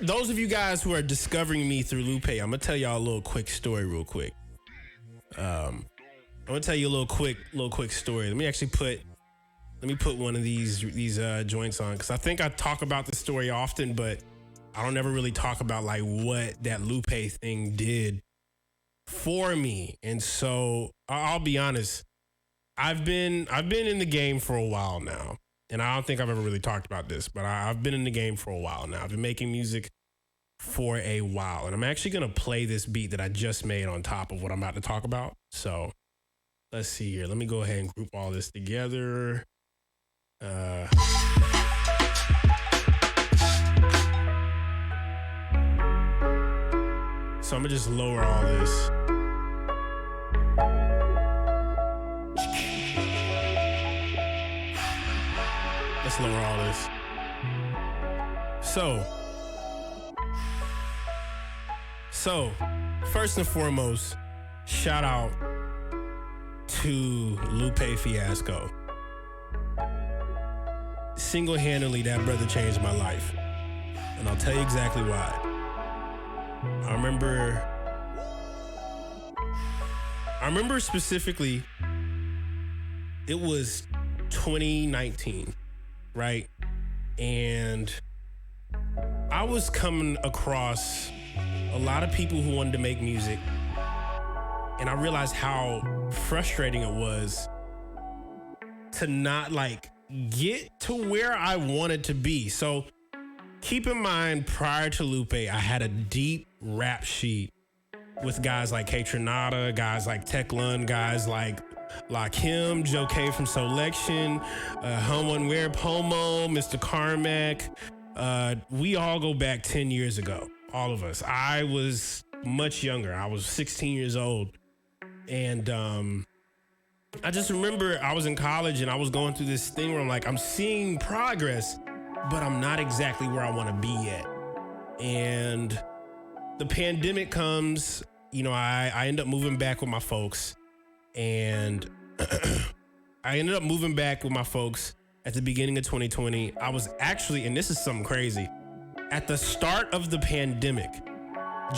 those of you guys who are discovering me through Lupe, I'm gonna tell y'all a little quick story real quick. I'm gonna tell you a little quick story. Let me put one of these joints on, because I think I talk about this story often, but I don't ever really talk about like what that Lupe thing did for me. And so I'll be honest, I've been in the game for a while now, and I don't think I've ever really talked about this, but I've been in the game for a while now. I've been making music for a while, and I'm actually gonna play this beat that I just made on top of what I'm about to talk about. So let's see here. Let me go ahead and group all this together. So I'm gonna just lower all this. Let's lower all this. So first and foremost, shout out to Lupe Fiasco. Single-handedly, that brother changed my life. And I'll tell you exactly why. I remember specifically, it was 2019, right? And I was coming across a lot of people who wanted to make music, and I realized how frustrating it was to not like get to where I wanted to be. So keep in mind, prior to Lupe, I had a deep rap sheet with guys like K Tronada, guys like Teclun, guys like Lakim, Joe K from Selection, Homo Wear Pomo, Mr. Carmack. We all go back 10 years ago, all of us. I was much younger. I was 16 years old. And I just remember I was in college and I was going through this thing where I'm like, I'm seeing progress, but I'm not exactly where I want to be yet. And the pandemic comes, you know, I end up moving back with my folks, and I ended up moving back with my folks at the beginning of 2020. I was actually, and this is something crazy, at the start of the pandemic,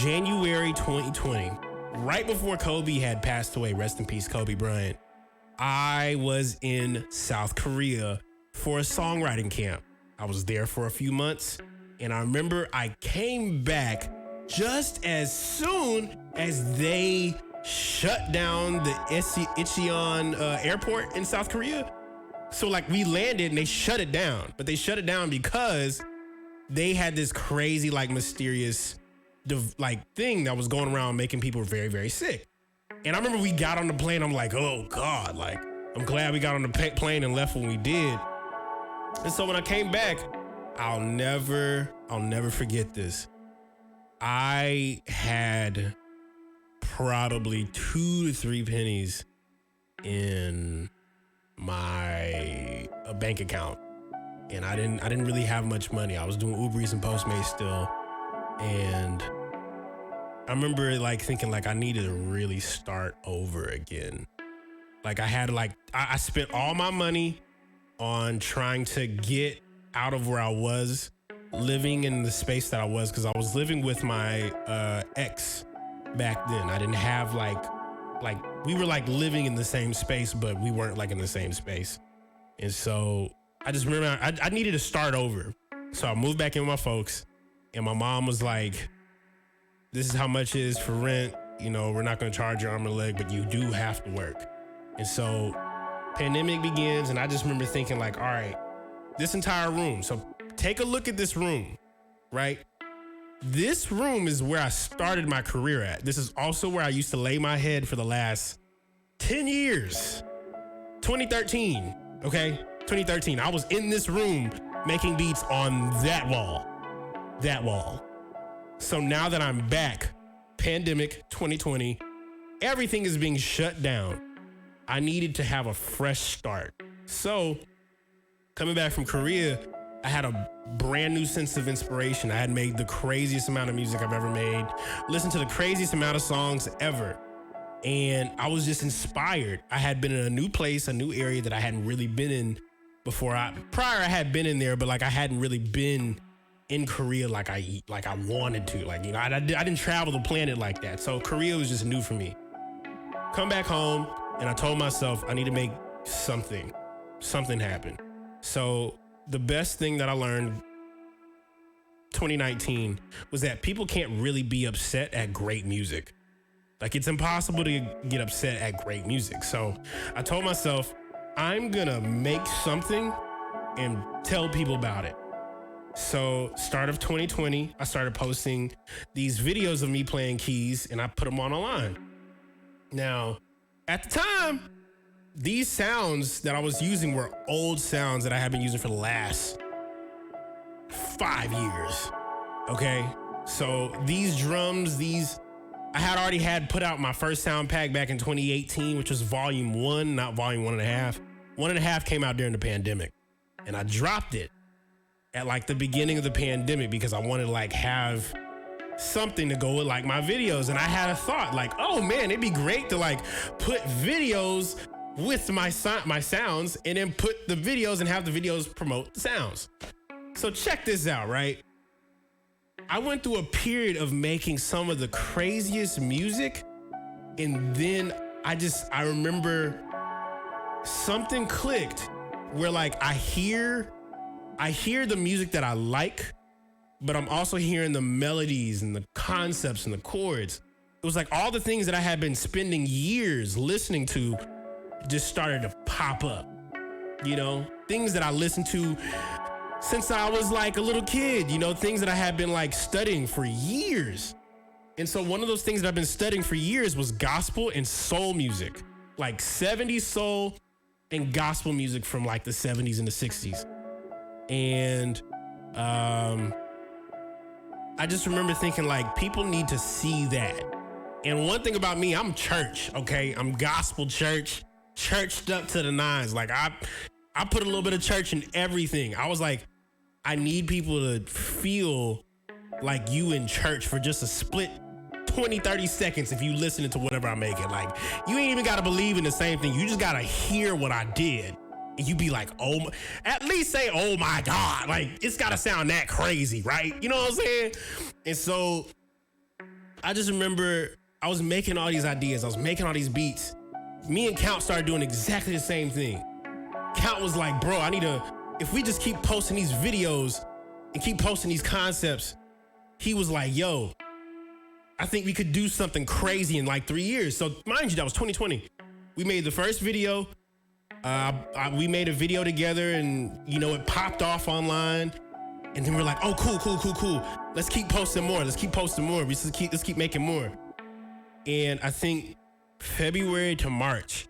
January 2020, right before Kobe had passed away, rest in peace, Kobe Bryant, I was in South Korea for a songwriting camp. I was there for a few months, and I remember I came back just as soon as they shut down the Incheon airport in South Korea. So like we landed and they shut it down, but they shut it down because they had this crazy like mysterious like thing that was going around making people very, very sick. And I remember we got on the plane. I'm like, oh God, like I'm glad we got on the plane and left when we did. And so when I came back, I'll never forget this. I had probably 2 to 3 pennies in my bank account, and I didn't really have much money. I was doing Uber Eats and Postmates still, and I remember like thinking like I needed to really start over again. Like I had like I spent all my money on trying to get out of where I was living in the space that I was, because I was living with my ex back then. I didn't have like we were like living in the same space, but we weren't like in the same space. And so I just remember I needed to start over. So I moved back in with my folks, and my mom was like, this is how much it is for rent. You know, we're not going to charge your arm and leg, but you do have to work. And so pandemic begins, and I just remember thinking like, all right, this entire room. So take a look at this room, right? This room is where I started my career at. This is also where I used to lay my head for the last 10 years. 2013, okay? 2013. I was in this room making beats on that wall. That wall. So now that I'm back, pandemic 2020, everything is being shut down. I needed to have a fresh start. So coming back from Korea, I had a brand new sense of inspiration. I had made the craziest amount of music I've ever made, listened to the craziest amount of songs ever. And I was just inspired. I had been in a new place, a new area that I hadn't really been in before. Prior I had been in there, but like I hadn't really been in Korea like I wanted to. Like, you know, I didn't travel the planet like that. So Korea was just new for me. Come back home, and I told myself I need to make something happen. So the best thing that I learned 2019 was that people can't really be upset at great music. Like, it's impossible to get upset at great music. So I told myself, I'm gonna make something and tell people about it. So start of 2020, I started posting these videos of me playing keys, and I put them on online. Now, at the time, these sounds that I was using were old sounds that I had been using for the last 5 years. Okay. So these drums, I had already put out my first sound pack back in 2018, which was volume 1, not volume 1.5. 1.5 came out during the pandemic, and I dropped it at like the beginning of the pandemic because I wanted to like have something to go with like my videos. And I had a thought like, oh man, it'd be great to like put videos with my sounds and then put the videos and have the videos promote the sounds. So check this out, right? I went through a period of making some of the craziest music, and then I remember something clicked where like I hear the music that I like, but I'm also hearing the melodies and the concepts and the chords. It was like all the things that I had been spending years listening to just started to pop up, you know, things that I listened to since I was like a little kid, you know, things that I had been like studying for years. And so one of those things that I've been studying for years was gospel and soul music, like 70s soul and gospel music from like the 70s and the 60s. And I just remember thinking like people need to see that. And one thing about me, I'm church, okay? I'm gospel churched up to the nines. Like I put a little bit of church in everything. I was like, I need people to feel like you in church for just a split 20, 30 seconds if you listening to whatever I'm making. Like, you ain't even got to believe in the same thing. You just got to hear what I did. And you be like, oh, at least say, oh my God. Like, it's got to sound that crazy, right? You know what I'm saying? And so I just remember I was making all these ideas. I was making all these beats. Me and Count started doing exactly the same thing. Count was like, bro, if we just keep posting these videos and keep posting these concepts, he was like, yo, I think we could do something crazy in like 3 years. So mind you, that was 2020. We made the first video. We made a video together, and you know, it popped off online. And then we're like, oh, cool. Let's keep posting more. Let's keep making more. And I think February to March,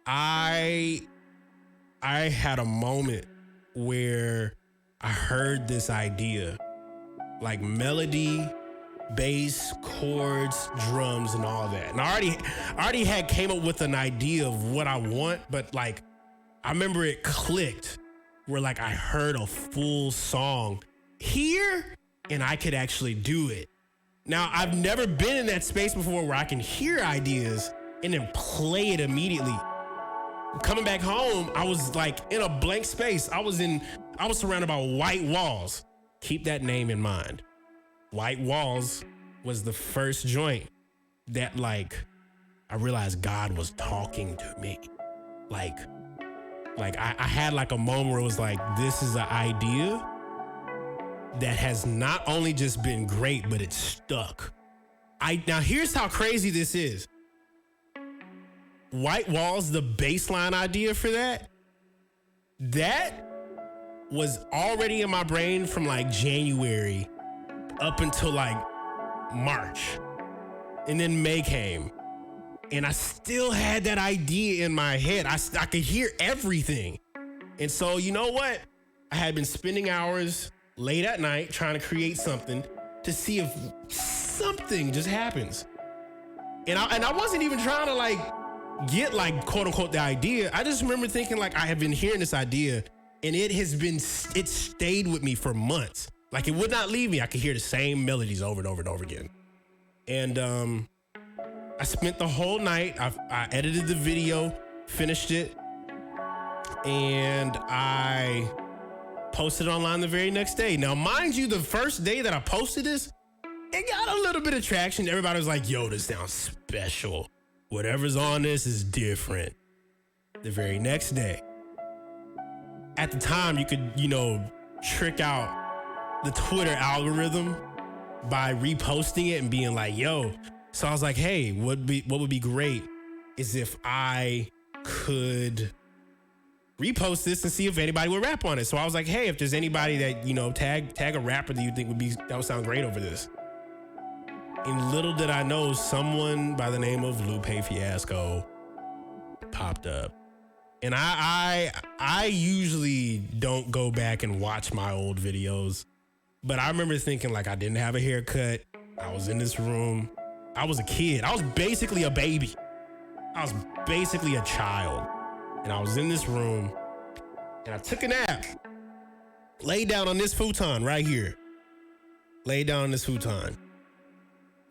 I had a moment where I heard this idea, like melody, bass, chords, drums, and all that. And I already had came up with an idea of what I want, but like, I remember it clicked where like I heard a full song here and I could actually do it. Now, I've never been in that space before where I can hear ideas and then play it immediately. Coming back home, I was like in a blank space. I was surrounded by white walls. Keep that name in mind. White Walls was the first joint that like I realized God was talking to me. Like I had like a moment where it was like, this is an idea that has not only just been great, but it's stuck. Now here's how crazy this is. White Walls, the baseline idea for that was already in my brain from like January up until like March. And then May came. And I still had that idea in my head. I could hear everything. And so, you know what? I had been spending hours late at night trying to create something to see if something just happens. And I wasn't even trying to like get like quote unquote the idea. I just remember thinking like I have been hearing this idea and it stayed with me for months. Like it would not leave me. I could hear the same melodies over and over and over again. And I spent the whole night. I edited the video, finished it, and I Posted online the very next day. Now, mind you, the first day that I posted this, it got a little bit of traction. Everybody was like, yo, this sounds special. Whatever's on this is different. The very next day. At the time, you could, trick out the Twitter algorithm by reposting it and being like, yo. So I was like, hey, what would be great is if I could repost this and see if anybody would rap on it. So I was like, hey, if there's anybody that, tag a rapper that you think that would sound great over this. And little did I know, someone by the name of Lupe Fiasco popped up. And I usually don't go back and watch my old videos, but I remember thinking like I didn't have a haircut. I was in this room. I was a kid. I was basically a baby. I was basically a child. And I was in this room and I took a nap. Laid down on this futon right here. Laid down on this futon.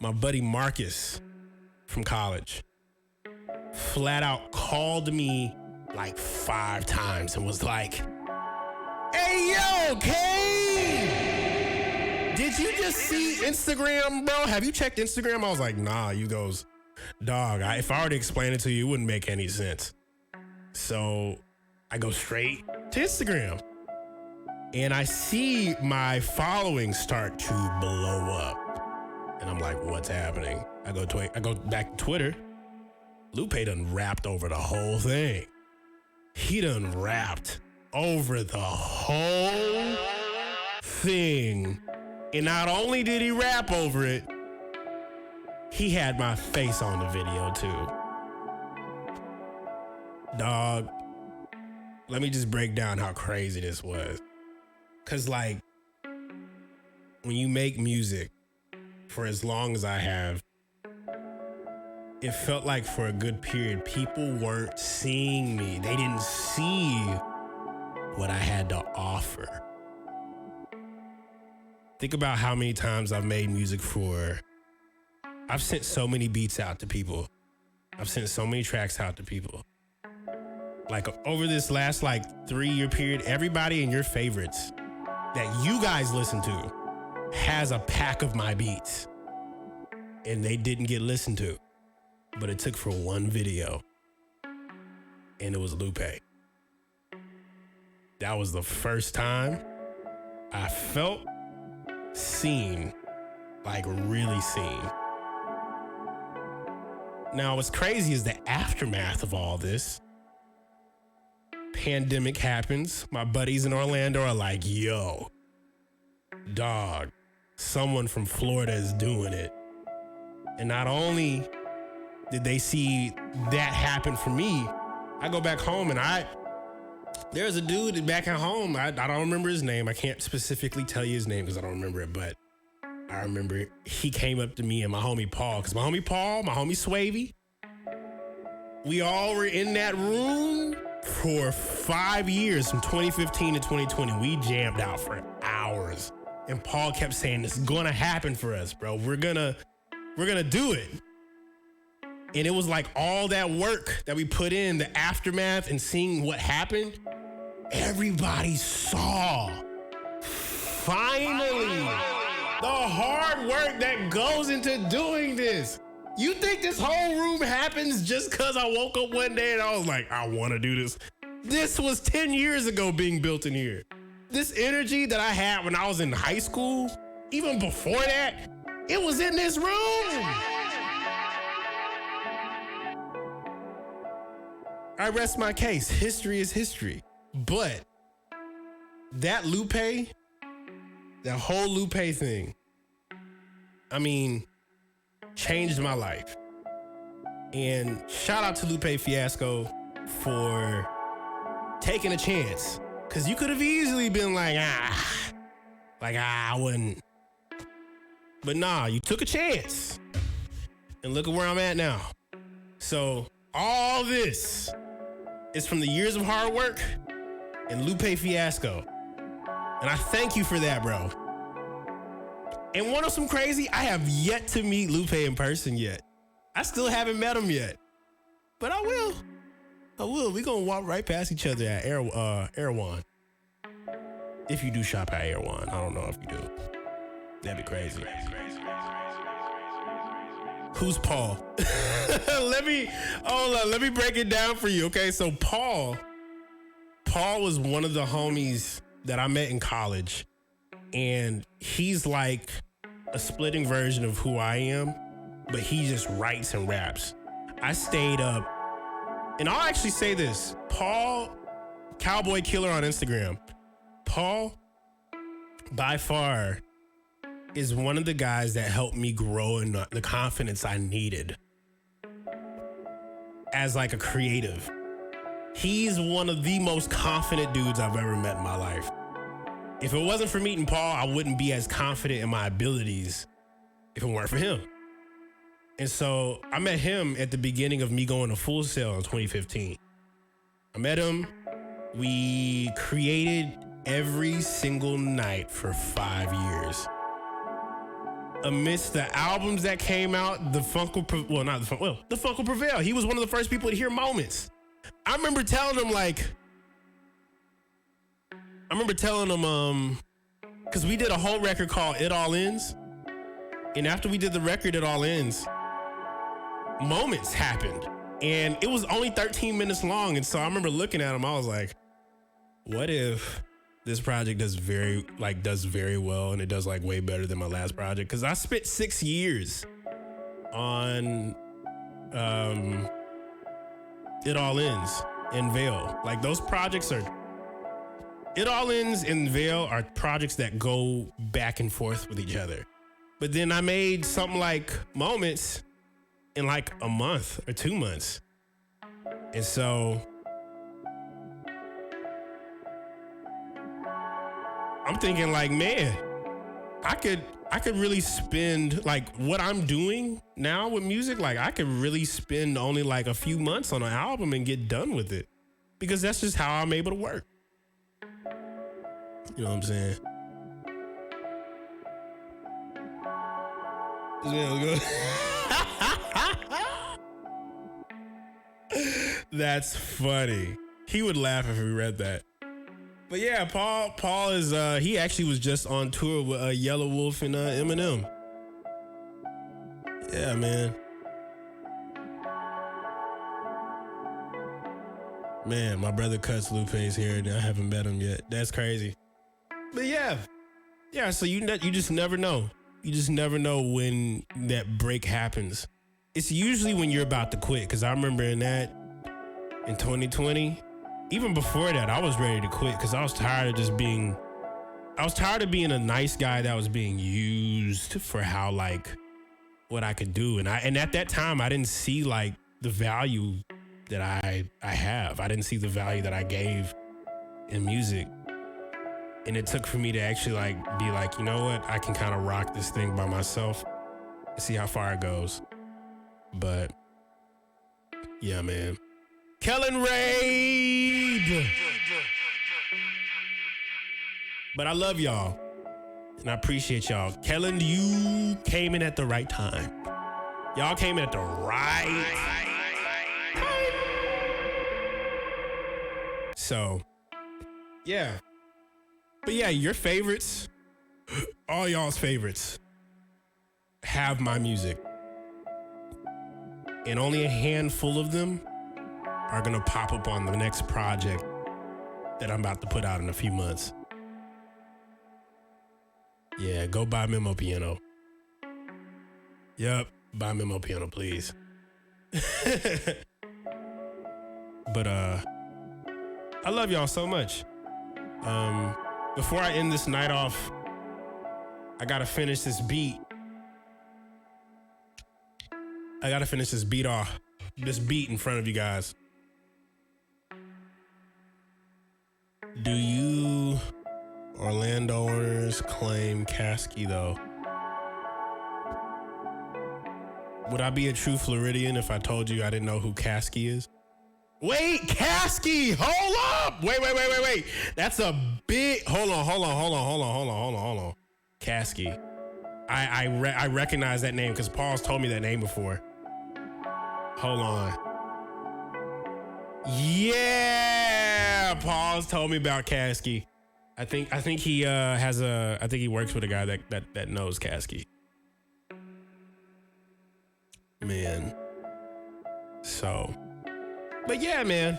My buddy Marcus from college flat out called me like 5 times and was like, hey, yo, Kane, did you just see Instagram, bro? Have you checked Instagram? I was like, nah. You goes, dog, if I were to explain it to you, it wouldn't make any sense. So I go straight to Instagram and I see my following start to blow up. And I'm like, what's happening? I go back to Twitter. Lupe done rapped over the whole thing. He done rapped over the whole thing. And not only did he rap over it, he had my face on the video too. Dog, let me just break down how crazy this was. Cause like, when you make music for as long as I have, it felt like for a good period, people weren't seeing me. They didn't see what I had to offer. Think about how many times I've made music I've sent so many beats out to people. I've sent so many tracks out to people. Like over this last 3-year period, everybody in your favorites that you guys listen to has a pack of my beats and they didn't get listened to. But it took for one video, and it was Lupe. That was the first time I felt seen, like really seen. Now, what's crazy is the aftermath of all this. Pandemic happens. My buddies in Orlando are like, yo, dog, someone from Florida is doing it. And not only did they see that happen for me, I go back home and there's a dude back at home. I don't remember his name. I can't specifically tell you his name because I don't remember it, but I remember he came up to me and my homie Paul, because my homie Swavy, we all were in that room for 5 years, from 2015 to 2020. We jammed out for hours. And Paul kept saying, this is gonna happen for us, bro. We're gonna do it. And it was like all that work that we put in, the aftermath and seeing what happened, everybody saw. Finally, the hard work that goes into doing this. You think this whole room happens just because I woke up one day and I was like, I want to do this? This was 10 years ago being built in here. This energy that I had when I was in high school, even before that, it was in this room. I rest my case. History is history. But that whole Lupe thing, I mean, changed my life. And shout out to Lupe Fiasco for taking a chance. Because you could have easily been like, I wouldn't. But nah, you took a chance. And look at where I'm at now. So all this is from the years of hard work and Lupe Fiasco. And I thank you for that, bro. And one of some crazy, I have yet to meet Lupe in person yet. I still haven't met him yet. But I will. We're going to walk right past each other at Erewhon. If you do shop at Air1, I don't know if you do. That'd be crazy. Who's Paul? Let me break it down for you. Okay, so Paul was one of the homies that I met in college, and he's like a splitting version of who I am, but he just writes and raps. I stayed up, and I'll actually say this: Paul, Cowboy Killer on Instagram. Paul, by far, is one of the guys that helped me grow in the confidence I needed as like a creative. He's one of the most confident dudes I've ever met in my life. If it wasn't for meeting Paul, I wouldn't be as confident in my abilities if it weren't for him. And so I met him at the beginning of me going to Full Sail in 2015. I met him. We created every single night for 5 years. Amidst the albums that came out, the Funk will Prevail. He was one of the first people to hear Moments. I remember telling him, because we did a whole record called It All Ends. And after we did the record It All Ends, Moments happened. And it was only 13 minutes long. And so I remember looking at him, I was like, what if this project does very well, and it does like way better than my last project? Because I spent 6 years on It All Ends and Veil. Like those projects are, It All Ends and Veil are projects that go back and forth with each other. But then I made something like Moments in like a month or 2 months. And so I'm thinking like, man, I could really spend like what I'm doing now with music. Like I could really spend only like a few months on an album and get done with it, because that's just how I'm able to work. You know what I'm saying? That's funny. He would laugh if we read that. But yeah, Paul is, he actually was just on tour with Yellow Wolf and Eminem. Yeah, man. Man, my brother Cuts Lupe's here, and I haven't met him yet. That's crazy. But yeah, so you just never know. You just never know when that break happens. It's usually when you're about to quit, because I remember in 2020, even before that, I was ready to quit because I was tired of being a nice guy that was being used for how like what I could do. And at that time I didn't see like the value that I have. I didn't see the value that I gave in music. And it took for me to actually like be like, you know what? I can kind of rock this thing by myself and see how far it goes. But yeah, man. Kaelin Raid! But I love y'all, and I appreciate y'all. Kaelin, you came in at the right time. Y'all came in at the right time. So, yeah. But yeah, your favorites, all y'all's favorites, have my music. And only a handful of them are gonna pop up on the next project that I'm about to put out in a few months. Yeah, go buy Memo Piano. Yep, buy Memo Piano, please. But I love y'all so much. Before I end this night off, I gotta finish this beat. This beat in front of you guys. Do you Orlando owners claim Kasky though? Would I be a true Floridian if I told you I didn't know who Kasky is? Wait, Kasky! Hold up! Wait. That's a big. Hold on. Kasky. I recognize that name because Paul's told me that name before. Hold on. Yeah, Paul's told me about Kasky. I think he he works with a guy that knows Caskey. Man. So, but yeah, man.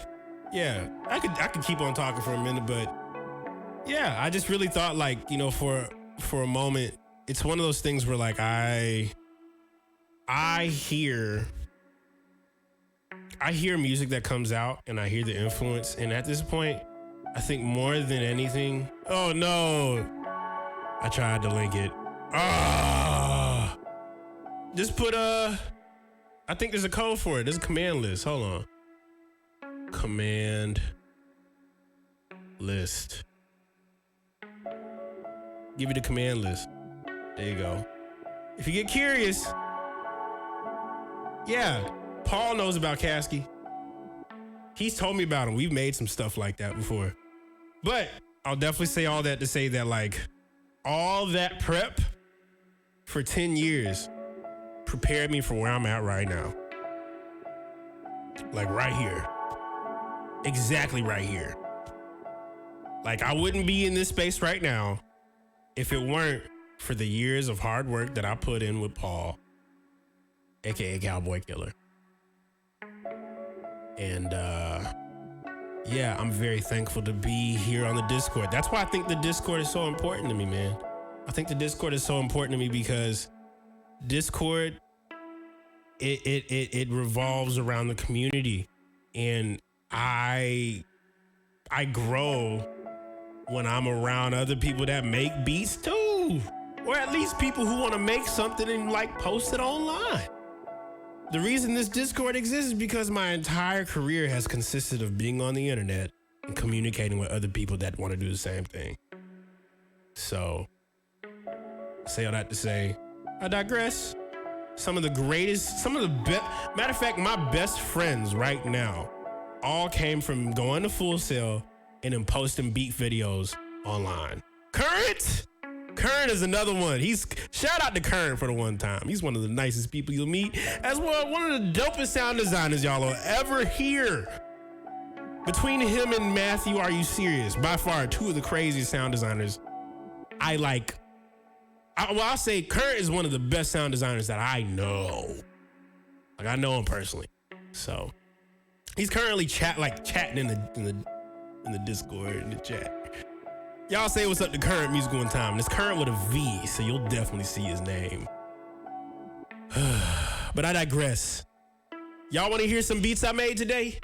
Yeah, I could keep on talking for a minute, but yeah, I just really thought, like, you know, for a moment, it's one of those things where, like, I hear music that comes out and I hear the influence, and at this point, I think more than anything, oh no, I tried to link it. Just put I think there's a code for it. There's a command list. Hold on. Command list. Give you the command list. There you go. If you get curious, yeah, Paul knows about Caskey. He's told me about him. We've made some stuff like that before. But I'll definitely say all that to say that, like, all that prep for 10 years prepared me for where I'm at right now. Like, right here. Exactly right here. Like, I wouldn't be in this space right now if it weren't for the years of hard work that I put in with Paul, aka Cowboy Killer. And yeah, I'm very thankful to be here on the Discord. That's why I think the Discord is so important to me, man. I think the Discord is so important to me because Discord, it revolves around the community, and I grow when I'm around other people that make beats too, or at least people who want to make something and, like, post it online. The reason this Discord exists is because my entire career has consisted of being on the internet and communicating with other people that want to do the same thing. So, say all that to say, I digress. Some of the best, matter of fact, my best friends right now all came from going to Full Sail and then posting beat videos online. Current is another one. Shout out to Current for the one time. He's one of the nicest people you'll meet, as well one of the dopest sound designers y'all will ever hear. Between him and Matthew, Are You Serious? By far, two of the craziest sound designers I like. I'll say Current is one of the best sound designers that I know. Like, I know him personally. So he's currently chatting in the Discord, in the chat. Y'all say what's up to Current Music one time. It's Current with a V, so you'll definitely see his name. But I digress. Y'all want to hear some beats I made today?